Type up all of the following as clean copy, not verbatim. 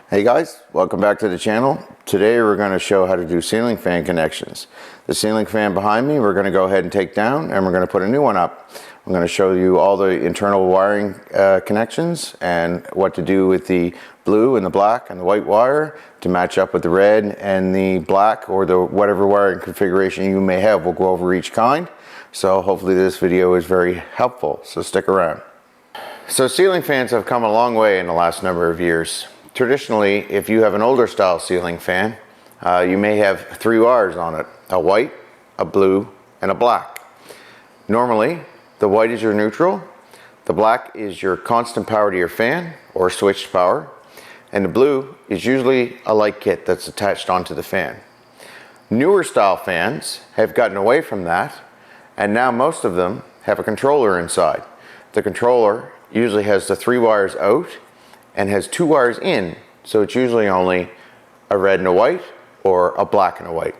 Hey guys, welcome back to the channel. Today we're going to show how to do ceiling fan connections. The ceiling fan behind me we're going to go ahead and take down, and we're going to put a new one up. I'm going to show you all the internal wiring connections and what to do with the blue and the black and the white wire to match up with the red and the black, or the whatever wiring configuration you may have. We'll go over each kind. So hopefully this video is very helpful, so stick around. So ceiling fans have come a long way in the last number of years. Traditionally, if you have an older style ceiling fan, you may have three wires on it: a white, a blue, and a black. Normally, the white is your neutral, the black is your constant power to your fan or switched power, and the blue is usually a light kit that's attached onto the fan. Newer style fans have gotten away from that, and now most of them have a controller inside. The controller usually has the three wires out and has two wires in, so it's usually only a red and a white or a black and a white.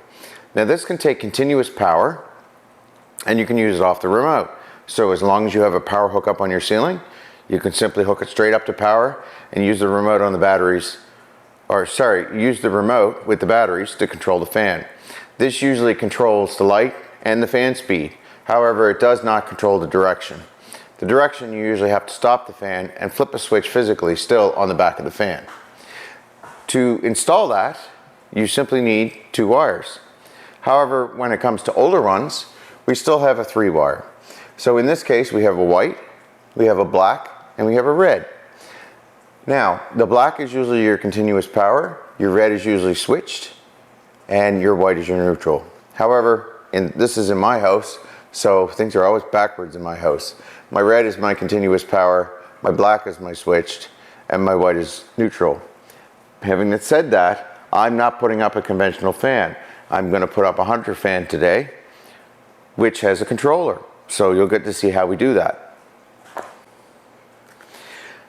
Now this can take continuous power, and you can use it off the remote. So as long as you have a power hookup on your ceiling, you can simply hook it straight up to power and use the remote on the batteries, use the remote with the batteries to control the fan. This usually controls the light and the fan speed. However, it does not control the direction. The direction, you usually have to stop the fan and flip a switch physically still on the back of the fan. To install that, you simply need two wires. However, when it comes to older ones, we still have a three wire. So in this case, we have a white, we have a black, and we have a red. Now, the black is usually your continuous power, your red is usually switched, and your white is your neutral. However, this is in my house, so things are always backwards in my house. My red is my continuous power, my black is my switched, and my white is neutral. Having said that, I'm not putting up a conventional fan. I'm going to put up a Hunter fan today, which has a controller. So you'll get to see how we do that.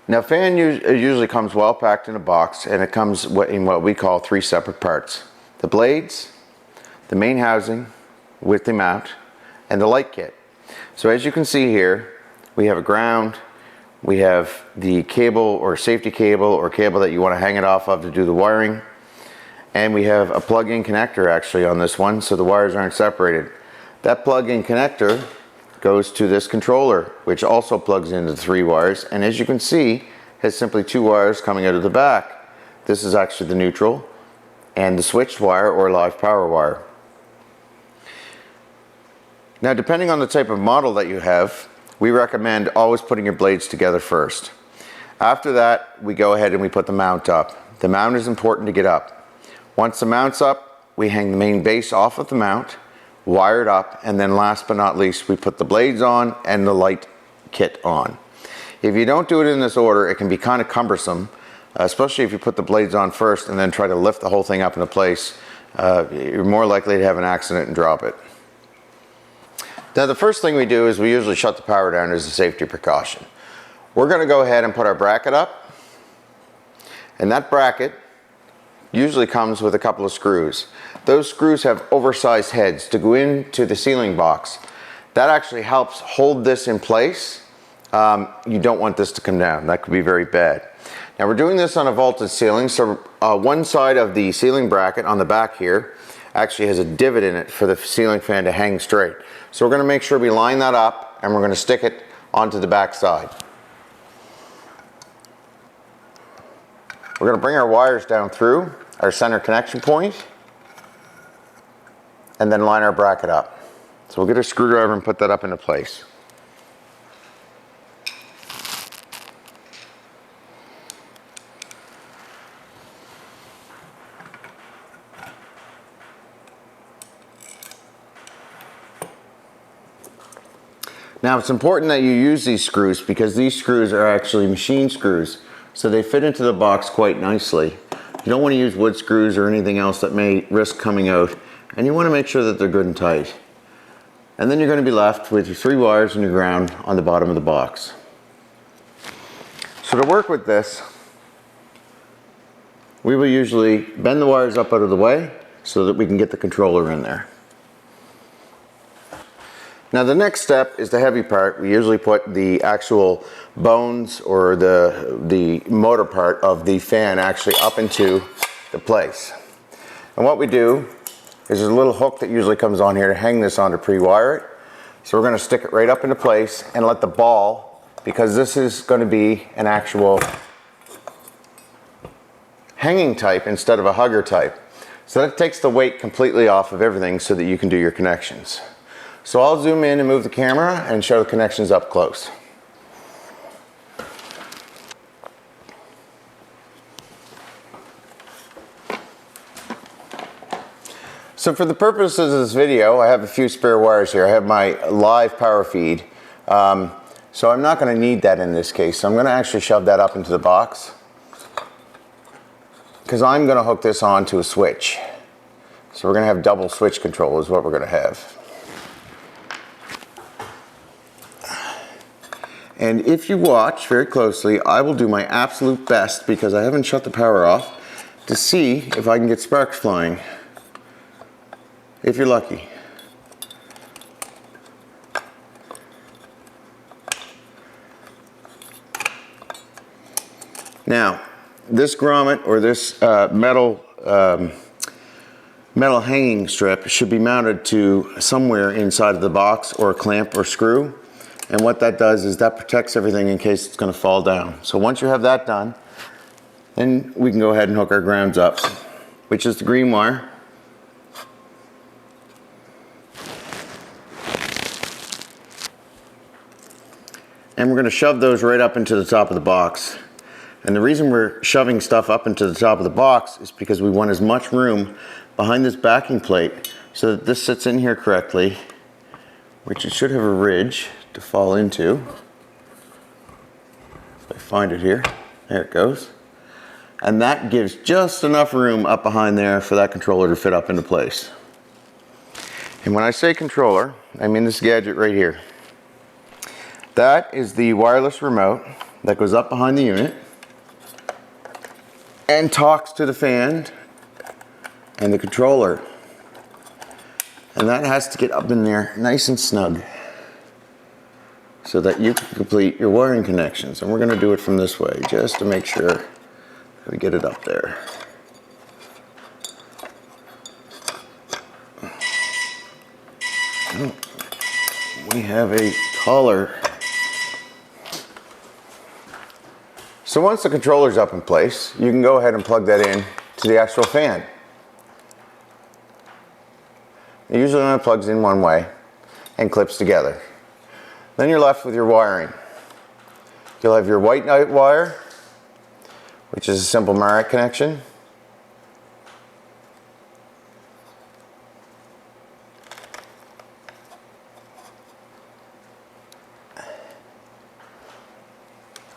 Now, fan usually comes well packed in a box, and it comes in what we call three separate parts: the blades, the main housing with the mount, and the light kit. So as you can see here, we have a ground, we have the cable or safety cable or cable that you want to hang it off of to do the wiring, and we have a plug-in connector actually on this one, so the wires aren't separated. That plug-in connector goes to this controller, which also plugs into the three wires, and as you can see, has simply two wires coming out of the back. This is actually the neutral and the switched wire or live power wire. Now, depending on the type of model that you have, we recommend always putting your blades together first. After that, we go ahead and we put the mount up. The mount is important to get up. Once the mount's up, we hang the main base off of the mount, wire it up, and then last but not least, we put the blades on and the light kit on. If you don't do it in this order, it can be kind of cumbersome, especially if you put the blades on first and then try to lift the whole thing up into place. You're more likely to have an accident and drop it. Now, the first thing we do is we usually shut the power down as a safety precaution. We're going to go ahead and put our bracket up, and that bracket usually comes with a couple of screws. Those screws have oversized heads to go into the ceiling box. That actually helps hold this in place. You don't want this to come down. That could be very bad. Now, we're doing this on a vaulted ceiling, so one side of the ceiling bracket on the back here actually has a divot in it for the ceiling fan to hang straight. So we're going to make sure we line that up, and we're going to stick it onto the back side. We're going to bring our wires down through our center connection point and then line our bracket up. So we'll get a screwdriver and put that up into place. Now, it's important that you use these screws because these screws are actually machine screws, so they fit into the box quite nicely. You don't want to use wood screws or anything else that may risk coming out, and you want to make sure that they're good and tight. And then you're going to be left with your three wires and your ground on the bottom of the box. So to work with this, we will usually bend the wires up out of the way so that we can get the controller in there. Now the next step is the heavy part. We usually put the actual bones or the motor part of the fan actually up into the place. And what we do is there's a little hook that usually comes on here to hang this on to pre-wire it. So we're going to stick it right up into place and let the ball, because this is going to be an actual hanging type instead of a hugger type. So that takes the weight completely off of everything so that you can do your connections. So I'll zoom in and move the camera and show the connections up close. So for the purposes of this video, I have a few spare wires here. I have my live power feed. So I'm not going to need that in this case. So I'm going to actually shove that up into the box, because I'm going to hook this onto a switch. So we're going to have double switch control is what we're going to have. And if you watch very closely, I will do my absolute best, because I haven't shut the power off, to see if I can get sparks flying. If you're lucky. Now, this grommet or this metal hanging strip should be mounted to somewhere inside of the box, or a clamp or screw. And what that does is that protects everything in case it's going to fall down. So once you have that done, then we can go ahead and hook our grounds up, which is the green wire. And we're going to shove those right up into the top of the box. And the reason we're shoving stuff up into the top of the box is because we want as much room behind this backing plate so that this sits in here correctly, which it should have a ridge to fall into. If I find it here, there it goes. And that gives just enough room up behind there for that controller to fit up into place. And when I say controller, I mean this gadget right here. That is the wireless remote that goes up behind the unit and talks to the fan and the controller. And that has to get up in there nice and snug so that you can complete your wiring connections. And we're going to do it from this way just to make sure that we get it up there. Oh, we have a taller. So once the controller's up in place, you can go ahead and plug that in to the actual fan. It usually only plugs in one way and clips together. Then you're left with your wiring. You'll have your white knight wire, which is a simple Marek connection.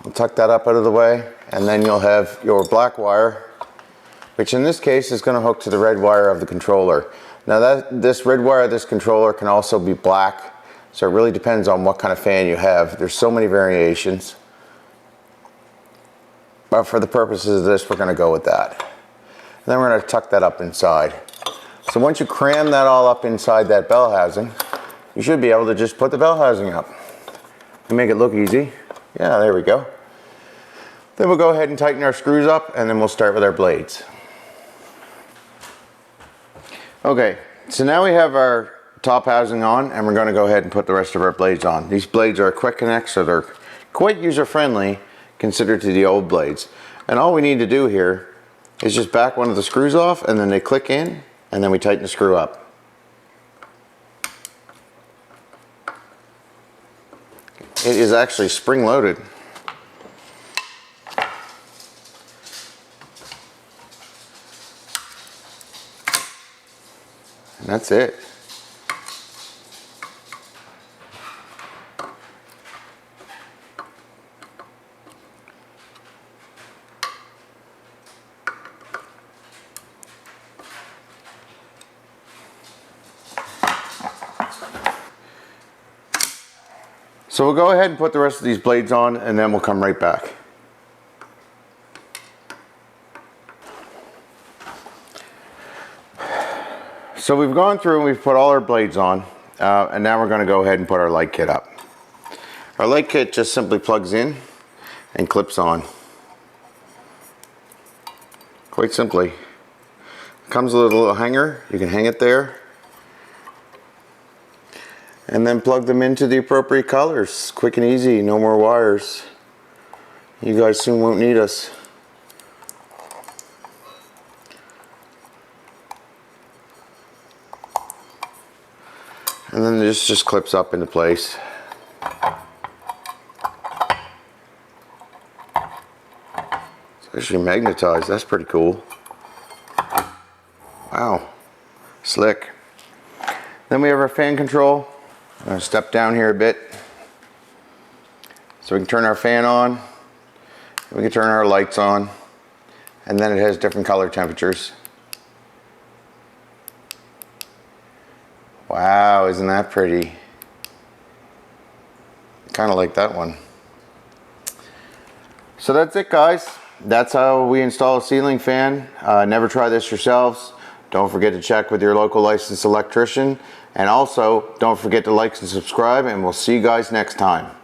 I'll tuck that up out of the way, and then you'll have your black wire, which in this case is going to hook to the red wire of the controller. Now this red wire of this controller can also be black, so it really depends on what kind of fan you have. There's so many variations. But for the purposes of this, we're going to go with that. And then we're going to tuck that up inside. So once you cram that all up inside that bell housing, you should be able to just put the bell housing up and make it look easy. Yeah, there we go. Then we'll go ahead and tighten our screws up, and then we'll start with our blades. Okay, so now we have our top housing on, and we're going to go ahead and put the rest of our blades on. These blades are a quick connect, so they're quite user-friendly considered to the old blades. And all we need to do here is just back one of the screws off, and then they click in, and then we tighten the screw up. It is actually spring-loaded. And that's it. So we'll go ahead and put the rest of these blades on, and then we'll come right back. So we've gone through and we've put all our blades on, And now we're going to go ahead and put our light kit up. Our light kit just simply plugs in and clips on. Quite simply. Comes with a little hanger, you can hang it there. And then plug them into the appropriate colors. Quick and easy, no more wires. You guys soon won't need us. And then this just clips up into place. It's actually magnetized, that's pretty cool. Wow, slick. Then we have our fan control. I'm going to step down here a bit so we can turn our fan on, we can turn our lights on, and then it has different color temperatures. Wow, isn't that pretty? Kind of like that one. So that's it, guys. That's how we install a ceiling fan. Never try this yourselves. Don't forget to check with your local licensed electrician. And also, don't forget to like and subscribe, and we'll see you guys next time.